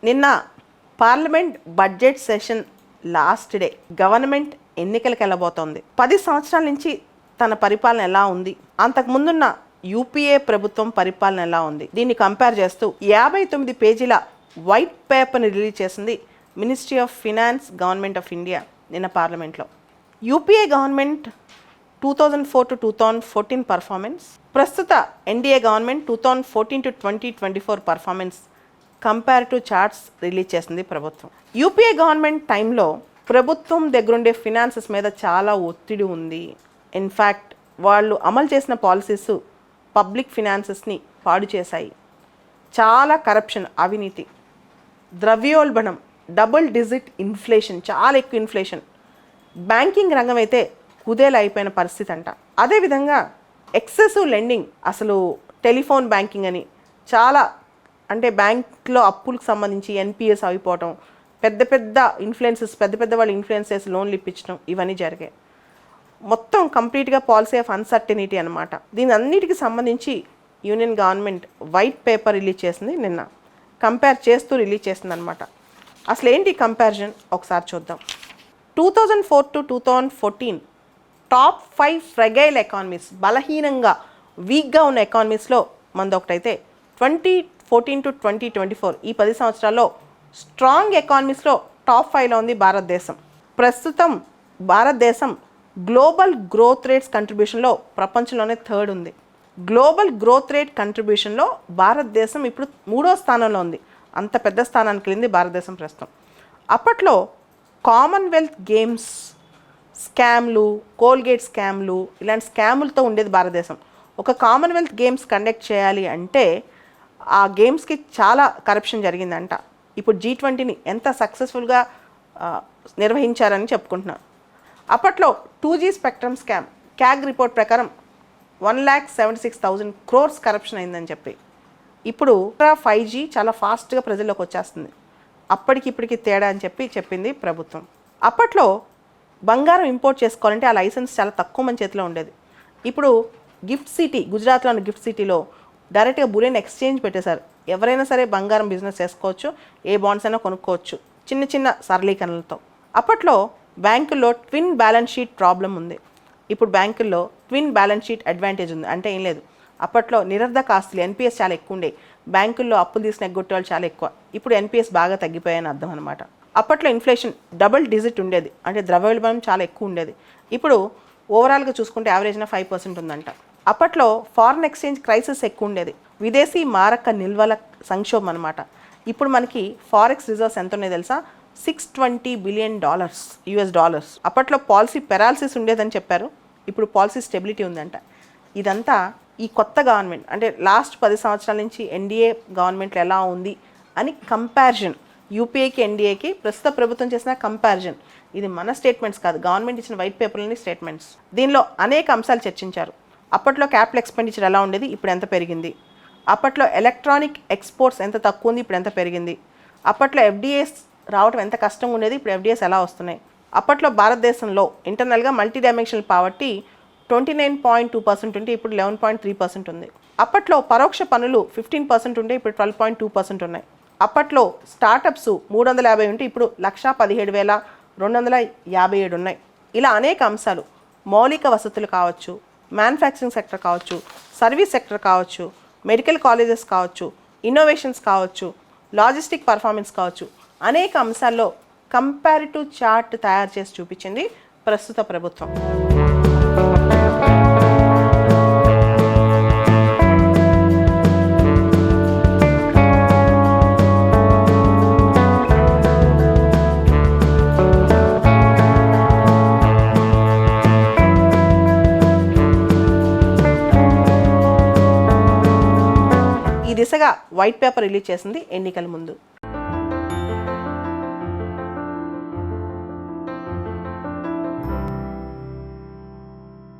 నిన్న parliament budget session last day. Government ఎన్నికలకు వెళ్ళబోతోంది. 10 సంవత్సరాల నుంచి తన పరిపాలన ఎలా ఉంది, అంతకుముందున్న యూపీఏ ప్రభుత్వం పరిపాలన ఎలా ఉంది, దీన్ని కంపేర్ చేస్తూ 59 పేజీల వైట్ పేపర్ని రిలీజ్ చేసింది ministry of finance, government of India నిన్న పార్లమెంట్లో. యూపీఏ గవర్నమెంట్ 2004 to 2014 పర్ఫార్మెన్స్, ప్రస్తుత NDA government 2014 to 2024 performance comparative charts release చేసింది ప్రభుత్వం. యూపీఏ గవర్నమెంట్ టైంలో ప్రభుత్వం దగ్గరుండే ఫినాన్సెస్ మీద చాలా ఒత్తిడి ఉంది. ఇన్ఫ్యాక్ట్ వాళ్ళు అమలు చేసిన పాలసీస్ పబ్లిక్ ఫినాన్సెస్ని పాడు చేశాయి. చాలా కరప్షన్, అవినీతి, ద్రవ్యోల్బణం, డబుల్ డిజిట్ ఇన్ఫ్లేషన్, చాలా ఎక్కువ ఇన్ఫ్లేషన్, బ్యాంకింగ్ రంగం అయితే కుదేలు అయిపోయిన పరిస్థితి అంట. అదేవిధంగా ఎక్సెసివ్ లెండింగ్, అసలు టెలిఫోన్ బ్యాంకింగ్ అని చాలా, అంటే బ్యాంక్లో అప్పులకు సంబంధించి ఎన్పిఎస్ అయిపోవటం, పెద్ద పెద్ద వాళ్ళు ఇన్ఫ్లుయెన్స్ చేసి లోన్లు ఇప్పించడం, ఇవన్నీ జరిగాయి. మొత్తం కంప్లీట్గా పాలసీ ఆఫ్ అన్సర్టనిటీ అనమాట. దీని అన్నిటికీ సంబంధించి union government vide paper release చేసింది నిన్న, కంపేర్ చేస్తూ రిలీజ్ చేసింది అనమాట. అసలు ఏంటి కంపారిజన్ ఒకసారి చూద్దాం. 2004 to 2014 టాప్ 5 ఫ్రెగైల్ ఎకానమీస్, బలహీనంగా వీక్గా ఉన్న ఎకానమీస్లో మనది ఒకటైతే 2014 to 2024 ఈ 10 సంవత్సరాల్లో స్ట్రాంగ్ ఎకానమీస్లో టాప్ 5లో ఉంది భారతదేశం. ప్రస్తుతం భారతదేశం గ్లోబల్ గ్రోత్ రేట్స్ కంట్రిబ్యూషన్లో ప్రపంచంలోనే 3rd ఉంది. గ్లోబల్ గ్రోత్ రేట్ కంట్రిబ్యూషన్లో భారతదేశం ఇప్పుడు 3వ స్థానంలో ఉంది. అంత పెద్ద స్థానానికి వెళ్ళింది భారతదేశం ప్రస్తుతం. అప్పట్లో కామన్వెల్త్ గేమ్స్ స్కామ్లు, కోల్గేట్ స్కామ్లు, ఇలాంటి స్కాములతో ఉండేది భారతదేశం. ఒక కామన్వెల్త్ గేమ్స్ కండక్ట్ చేయాలి అంటే ఆ గేమ్స్కి చాలా కరప్షన్ జరిగిందంట. ఇప్పుడు G20ని ఎంత సక్సెస్ఫుల్గా నిర్వహించారని చెప్పుకుంటున్నాం. అప్పట్లో 2G spectrum scam, CAG report ప్రకారం 1,76,000 crores కరప్షన్ అయిందని చెప్పి, ఇప్పుడు 5G చాలా ఫాస్ట్గా ప్రజల్లోకి వచ్చేస్తుంది. అప్పటికిప్పటికి తేడా అని చెప్పింది ప్రభుత్వం. అప్పట్లో బంగారం ఇంపోర్ట్ చేసుకోవాలంటే ఆ లైసెన్స్ చాలా తక్కువ మంది చేతిలో ఉండేది. ఇప్పుడు గిఫ్ట్ సిటీ, గుజరాత్లోని గిఫ్ట్ సిటీలో డైరెక్ట్గా బులియన్ ఎక్స్చేంజ్ పెట్టేశారు. ఎవరైనా సరే బంగారం బిజినెస్ చేసుకోవచ్చు, ఏ బాండ్స్ అయినా కొనుక్కోవచ్చు చిన్న చిన్న సరళీకరణలతో. అప్పట్లో బ్యాంకుల్లో ట్విన్ బ్యాలెన్స్ షీట్ ప్రాబ్లం ఉంది. ఇప్పుడు బ్యాంకుల్లో ట్విన్ బ్యాలెన్స్ షీట్ అడ్వాంటేజ్ ఉంది. అంటే ఏం లేదు, అప్పట్లో నిరర్ధక ఆస్తులు ఎన్పిఎస్ చాలా ఎక్కువ ఉండే, బ్యాంకుల్లో అప్పులు తీసిన ఎగ్గొట్టే వాళ్ళు చాలా ఎక్కువ. ఇప్పుడు ఎన్పిఎస్ బాగా తగ్గిపోయాయని అర్థం అనమాట. అప్పట్లో ఇన్ఫ్లేషన్ డబుల్ డిజిట్ ఉండేది, అంటే ద్రవ్యోల్బణం చాలా ఎక్కువ ఉండేది. ఇప్పుడు ఓవరాల్గా చూసుకుంటే యావరేజ్న 5% ఉందంట. అప్పట్లో ఫారిన్ ఎక్స్చేంజ్ క్రైసిస్ ఎక్కువ ఉండేది, విదేశీ మారక నిల్వల సంక్షోభం అనమాట. ఇప్పుడు మనకి ఫారెక్స్ రిజర్వ్స్ ఎంత ఉన్నాయి తెలుసా? $620 billion US డాలర్స్. అప్పట్లో పాలసీ పెరాలసిస్ ఉండేదని చెప్పారు, ఇప్పుడు పాలసీ స్టెబిలిటీ ఉందంట. ఇదంతా ఈ కొత్త గవర్నమెంట్, అంటే లాస్ట్ 10 సంవత్సరాల నుంచి ఎన్డీఏ గవర్నమెంట్లో ఎలా ఉంది అని కంపారిజన్, యూపీఏకి ఎన్డీఏకి ప్రస్తుత ప్రభుత్వం చేసిన కంపారిజన్. ఇది మన స్టేట్మెంట్స్ కాదు, గవర్నమెంట్ ఇచ్చిన వైట్ పేపర్లోని స్టేట్మెంట్స్. దీనిలో అనేక అంశాలు చర్చించారు. అప్పట్లో క్యాపిటల్ ఎక్స్పెండిచర్ ఎలా ఉండేది, ఇప్పుడు ఎంత పెరిగింది. అప్పట్లో ఎలక్ట్రానిక్ ఎక్స్పోర్ట్స్ ఎంత తక్కువ ఉంది, ఇప్పుడు ఎంత పెరిగింది. అప్పట్లో ఎఫ్డిఎస్ రావడం ఎంత కష్టంగా ఉండేది, ఇప్పుడు ఎఫ్డిఎస్ ఎలా వస్తున్నాయి. అప్పట్లో భారతదేశంలో ఇంటర్నల్గా మల్టీ డైమెన్షనల్ పావర్టీ 29.2% ఉంటే ఇప్పుడు 11.3% ఉంది. అప్పట్లో పరోక్ష పనులు 15% ఉంటే ఇప్పుడు 12.2% ఉన్నాయి. అప్పట్లో స్టార్టప్స్ 350 ఉంటే ఇప్పుడు 1,17,257 ఉన్నాయి. ఇలా అనేక అంశాలు, మౌలిక వసతులు కావచ్చు, మ్యానుఫ్యాక్చరింగ్ సెక్టర్ కావచ్చు, సర్వీస్ సెక్టర్ కావచ్చు, మెడికల్ కాలేజెస్ కావచ్చు, ఇన్నోవేషన్స్ కావచ్చు, లాజిస్టిక్ పర్ఫార్మెన్స్ కావచ్చు, అనేక అంశాల్లో కంపారిటివ్ చార్ట్ తయారు చేసి చూపించింది ప్రస్తుత ప్రభుత్వం. ఈ దిశగా వైట్ పేపర్ రిలీజ్ చేసింది ఎన్నికల ముందు.